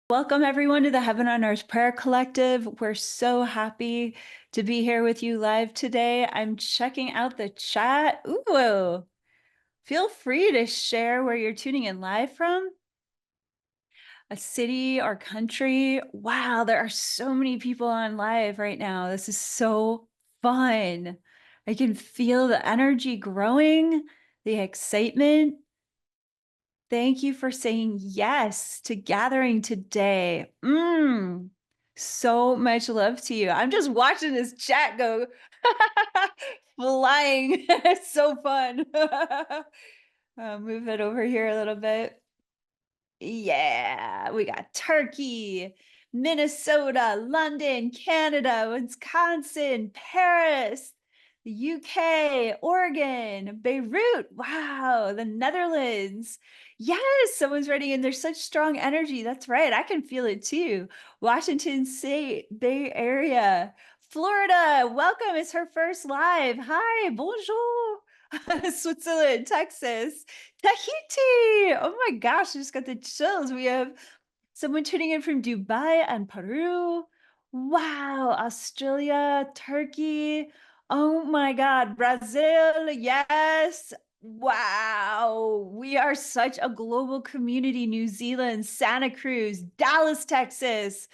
Welcome everyone to the Heaven on Earth Prayer Collective. We're so happy to be here with you live today. I'm checking out the chat. Ooh, feel free to share where you're tuning in live from, a city or country. Wow, there are so many people on live right now. This is so fun. I can feel the energy growing, the excitement. Thank you for saying yes to gathering today. So much love to you. I'm just watching this chat go flying. It's so fun. Move it over here a little bit. Yeah, we got Turkey, Minnesota, London, Canada, Wisconsin, Paris, the UK, Oregon, Beirut. Wow, the Netherlands. Yes, someone's writing in. There's such strong energy. That's right. I can feel it too. Washington State, Bay Area, Florida. Welcome. It's her first live. Hi, bonjour. Switzerland, Texas. Tahiti! Oh my gosh, I just got the chills. We have someone tuning in from Dubai and Peru. Wow, Australia, Turkey. Oh my God, Brazil. Yes. Wow, we are such a global community. New Zealand, Santa Cruz, Dallas, Texas,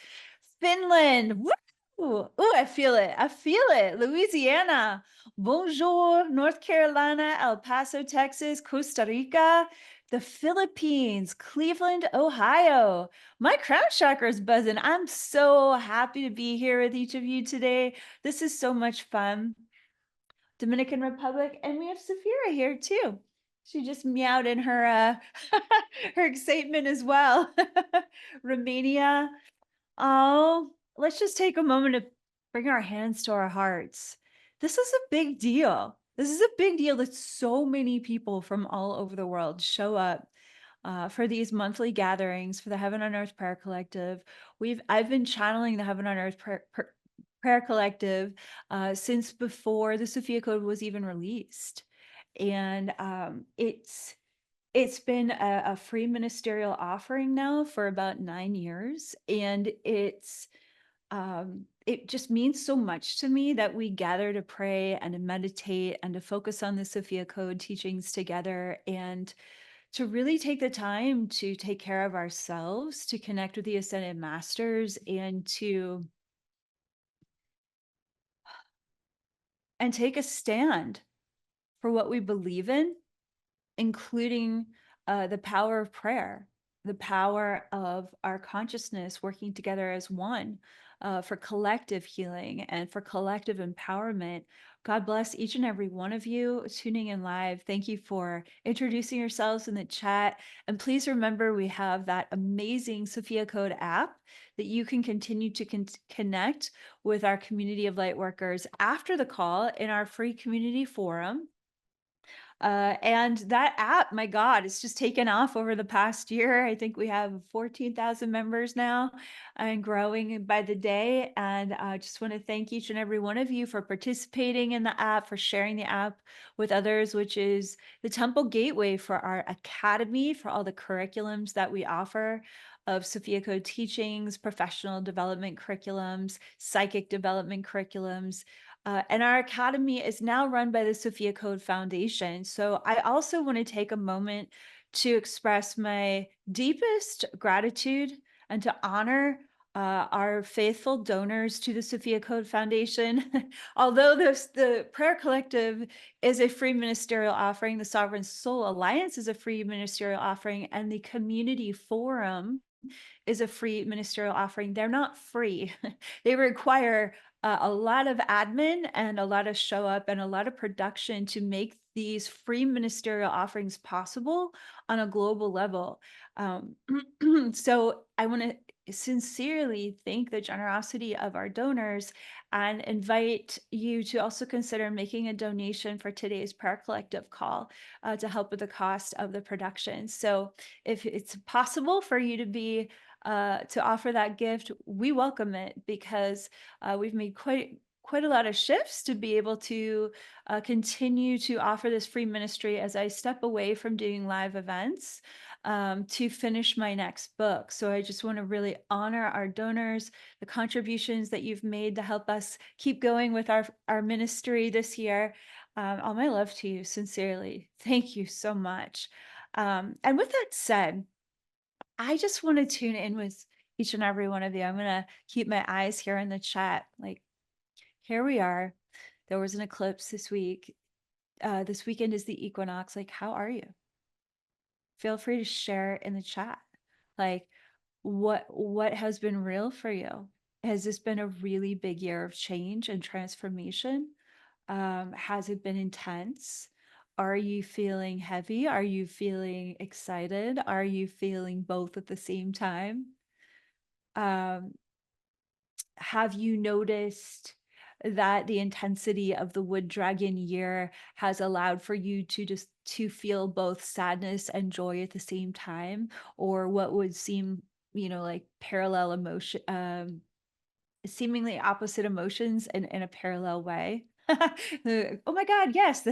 Finland. Woo! Ooh, I feel it. I feel it. Louisiana. Bonjour, North Carolina, El Paso, Texas, Costa Rica, the Philippines, Cleveland, Ohio. My crown chakra is buzzing. I'm so happy to be here with each of you today. This is so much fun. Dominican Republic, and we have Sophia here too. She just meowed in her her excitement as well. Romania. Oh, let's just take a moment to bring our hands to our hearts. This is a big deal. This is a big deal that so many people from all over the world show up for these monthly gatherings for the Heaven on Earth Prayer Collective. I've been channeling the Heaven on Earth Prayer Collective since before the Sophia Code was even released, and it's been a free ministerial offering now for about 9 years, and it just means so much to me that we gather to pray and to meditate and to focus on the Sophia Code teachings together, and to really take the time to take care of ourselves, to connect with the Ascended Masters, and take a stand for what we believe in, including the power of prayer, the power of our consciousness working together as one for collective healing and for collective empowerment. God bless each and every one of you tuning in live. Thank you for introducing yourselves in the chat. And please remember, we have that amazing Sophia Code app that you can continue to connect with our community of light workers after the call in our free community forum. And that app, my God, it's just taken off over the past year. I think we have 14,000 members now and growing by the day. And I just want to thank each and every one of you for participating in the app, for sharing the app with others, which is the temple gateway for our academy, for all the curriculums that we offer of Sophia Code teachings, professional development curriculums, psychic development curriculums. And our academy is now run by the Sophia Code Foundation. So I also want to take a moment to express my deepest gratitude and to honor our faithful donors to the Sophia Code Foundation. Although the Prayer Collective is a free ministerial offering, the Sovereign Soul Alliance is a free ministerial offering, and the Community Forum is a free ministerial offering. They're not free. They require a lot of admin and a lot of show up and a lot of production to make these free ministerial offerings possible on a global level. So I want to sincerely thank the generosity of our donors and invite you to also consider making a donation for today's Prayer Collective call to help with the cost of the production. So if it's possible for you to offer that gift, we welcome it, because we've made quite a lot of shifts to be able to continue to offer this free ministry as I step away from doing live events. to finish my next book. So I just want to really honor our donors, the contributions that you've made to help us keep going with our ministry this year. All my love to you, sincerely. Thank you so much. And with that said, I just want to tune in with each and every one of you. I'm going to keep my eyes here in the chat. Like, here we are. There was an eclipse this week. This weekend is the equinox. Like, how are you? Feel free to share in the chat. Like, what has been real for you? Has this been a really big year of change and transformation? Has it been intense? Are you feeling heavy? Are you feeling excited? Are you feeling both at the same time? Have you noticed that the intensity of the wood dragon year has allowed for you to feel both sadness and joy at the same time, or what would seem, like parallel emotion, seemingly opposite emotions in a parallel way? Oh my God, yes.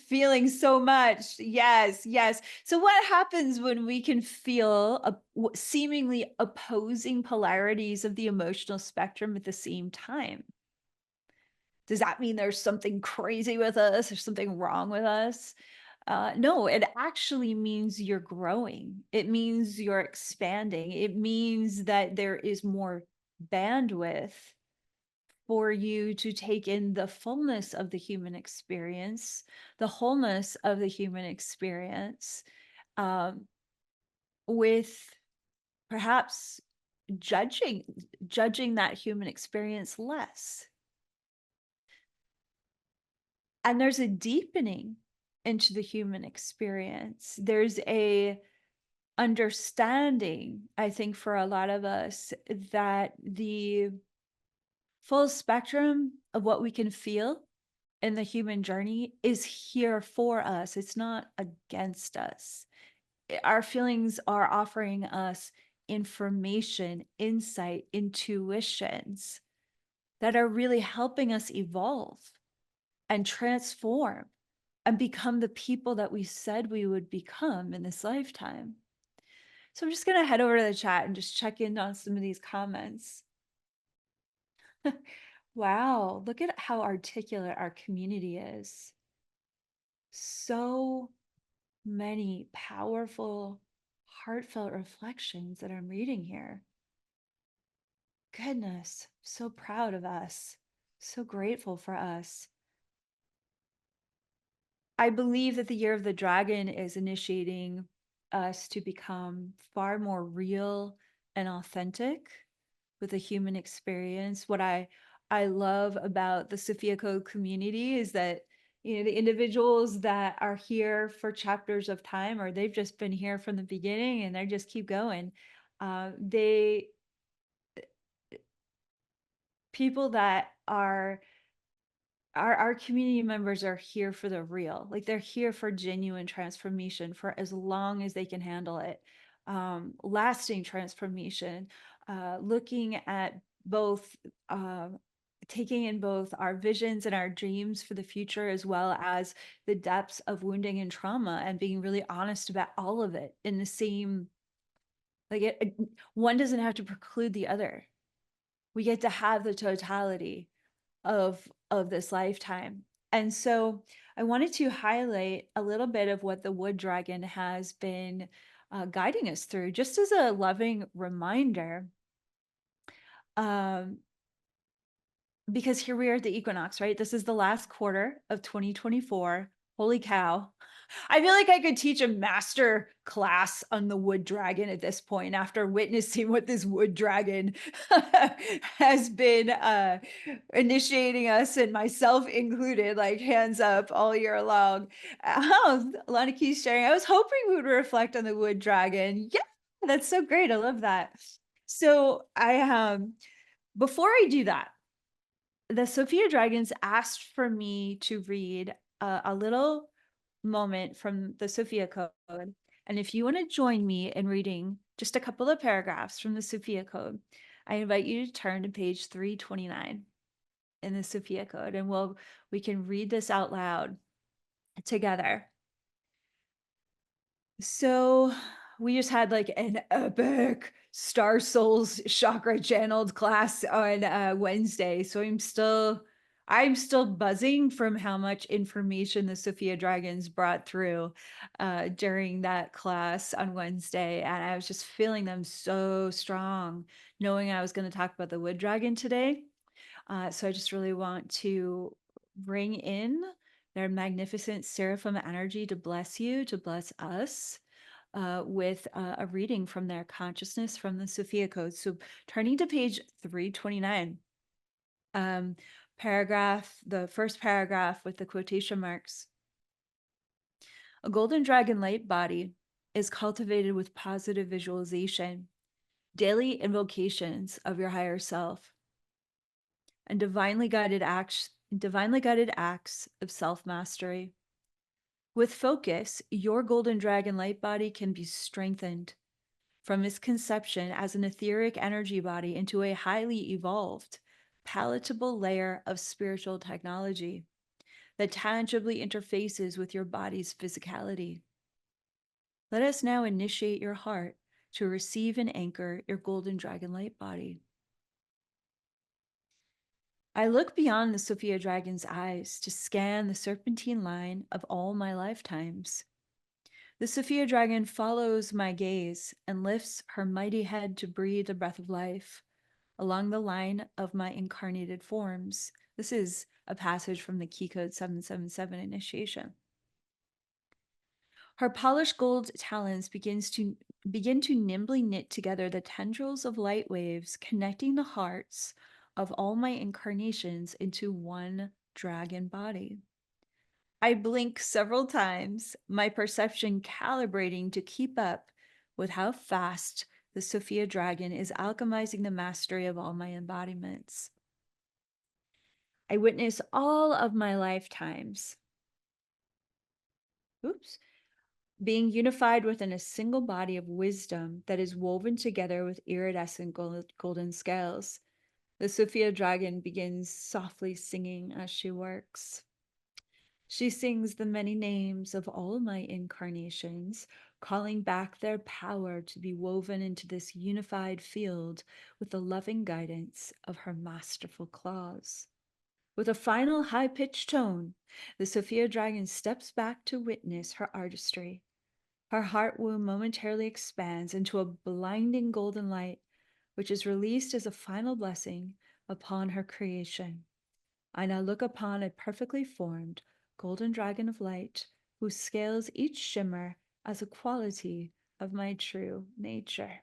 Feeling so much. Yes, yes. So what happens when we can feel seemingly opposing polarities of the emotional spectrum at the same time? Does that mean there's something crazy with us? There's something wrong with us? No, it actually means you're growing. It means you're expanding. It means that there is more bandwidth for you to take in the fullness of the human experience, the wholeness of the human experience, um, with perhaps judging that human experience less. And there's a deepening into the human experience. There's a understanding, I think, for a lot of us, that the full spectrum of what we can feel in the human journey is here for us. It's not against us. Our feelings are offering us information, insight, intuitions that are really helping us evolve and transform and become the people that we said we would become in this lifetime. So I'm just going to head over to the chat and just check in on some of these comments. Wow, look at how articulate our community is. So many powerful, heartfelt reflections that I'm reading here. Goodness, so proud of us. So grateful for us. I believe that the year of the dragon is initiating us to become far more real and authentic with the human experience. What I love about the Sophia Code community is that the individuals that are here for chapters of time, or they've just been here from the beginning and they just keep going. They People that are our community members are here for the real. Like, they're here for genuine transformation for as long as they can handle it. Lasting transformation, looking at both, taking in both our visions and our dreams for the future, as well as the depths of wounding and trauma, and being really honest about all of it in the same, like, one doesn't have to preclude the other. We get to have the totality of this lifetime. And so I wanted to highlight a little bit of what the wood dragon has been guiding us through, just as a loving reminder. Because here we are at the equinox, right? This is the last quarter of 2024. Holy cow. I feel like I could teach a master class on the wood dragon at this point, after witnessing what this wood dragon has been initiating us, and myself included, like hands up all year long. Oh, Lana keeps sharing. I was hoping we would reflect on the wood dragon. Yeah, that's so great. I love that. So before I do that, the Sophia Dragons asked for me to read a little moment from the Sophia Code. And if you want to join me in reading just a couple of paragraphs from the Sophia Code, I invite you to turn to page 329 in the Sophia Code, and we can read this out loud together. So we just had like an epic Star Souls chakra channeled class on Wednesday. So I'm still buzzing from how much information the Sophia Dragons brought through during that class on Wednesday. And I was just feeling them so strong, knowing I was going to talk about the wood dragon today. So I just really want to bring in their magnificent seraphim energy to bless you, to bless us with a reading from their consciousness from the Sophia Code. So turning to page 329, um, the first paragraph with the quotation marks. A golden dragon light body is cultivated with positive visualization, daily invocations of your higher self, and divinely guided acts of self-mastery. With focus, your golden dragon light body can be strengthened from its conception as an etheric energy body into a highly evolved, palatable layer of spiritual technology that tangibly interfaces with your body's physicality. Let us now initiate your heart to receive and anchor your golden dragon light body. I look beyond the Sophia Dragon's eyes to scan the serpentine line of all my lifetimes. The Sophia Dragon follows my gaze and lifts her mighty head to breathe a breath of life along the line of my incarnated forms. This is a passage from the Key Code 777 initiation. Her polished gold talons begin to nimbly knit together the tendrils of light waves, connecting the hearts of all my incarnations into one dragon body. I blink several times, my perception calibrating to keep up with how fast the Sophia Dragon is alchemizing the mastery of all my embodiments. I witness all of my lifetimes, being unified within a single body of wisdom that is woven together with iridescent golden scales. The Sophia Dragon begins softly singing as she works. She sings the many names of all my incarnations, calling back their power to be woven into this unified field with the loving guidance of her masterful claws. With a final high-pitched tone, the Sophia Dragon steps back to witness her artistry. Her heart womb momentarily expands into a blinding golden light, which is released as a final blessing upon her creation. I now look upon a perfectly formed golden dragon of light, whose scales each shimmer as a quality of my true nature.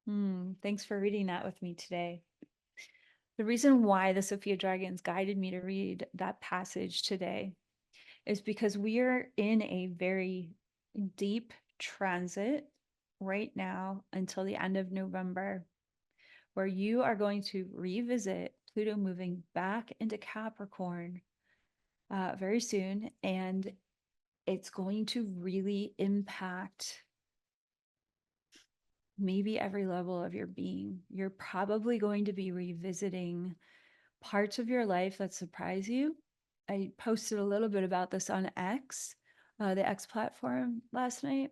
Thanks for reading that with me today. The reason why the Sophia Dragons guided me to read that passage today is because we are in a very deep transit right now until the end of November, where you are going to revisit Pluto moving back into Capricorn very soon. And it's going to really impact maybe every level of your being. You're probably going to be revisiting parts of your life that surprise you. I posted a little bit about this on X, the X platform last night.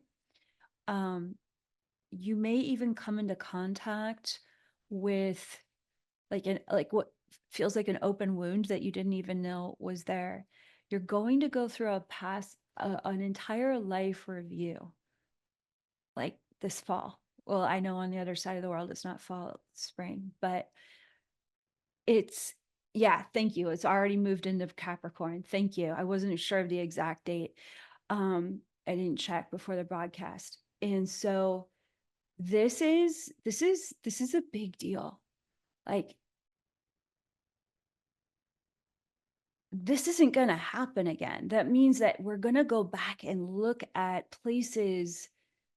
You may even come into contact with like what feels like an open wound that you didn't even know was there. You're going to go through an entire life review like this fall. Well, I know on the other side of the world it's not fall, it's spring, but yeah, thank you. It's already moved into Capricorn. Thank you. I wasn't sure of the exact date. I didn't check before the broadcast. And so this is a big deal. Like, this isn't going to happen again. That means that we're going to go back and look at places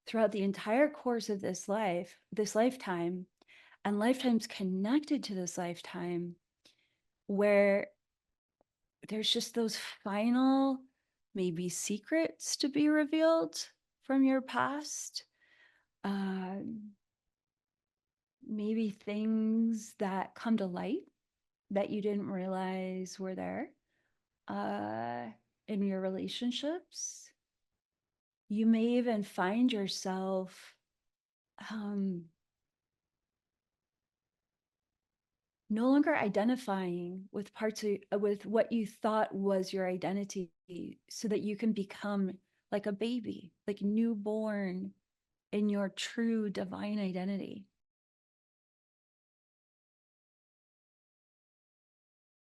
throughout the entire course of this lifetime, and lifetimes connected to this lifetime, where there's just those final, maybe secrets to be revealed from your past. Maybe things that come to light that you didn't realize were there in your relationships. You may even find yourself no longer identifying with parts of with what you thought was your identity, so that you can become like a baby, like newborn in your true divine identity.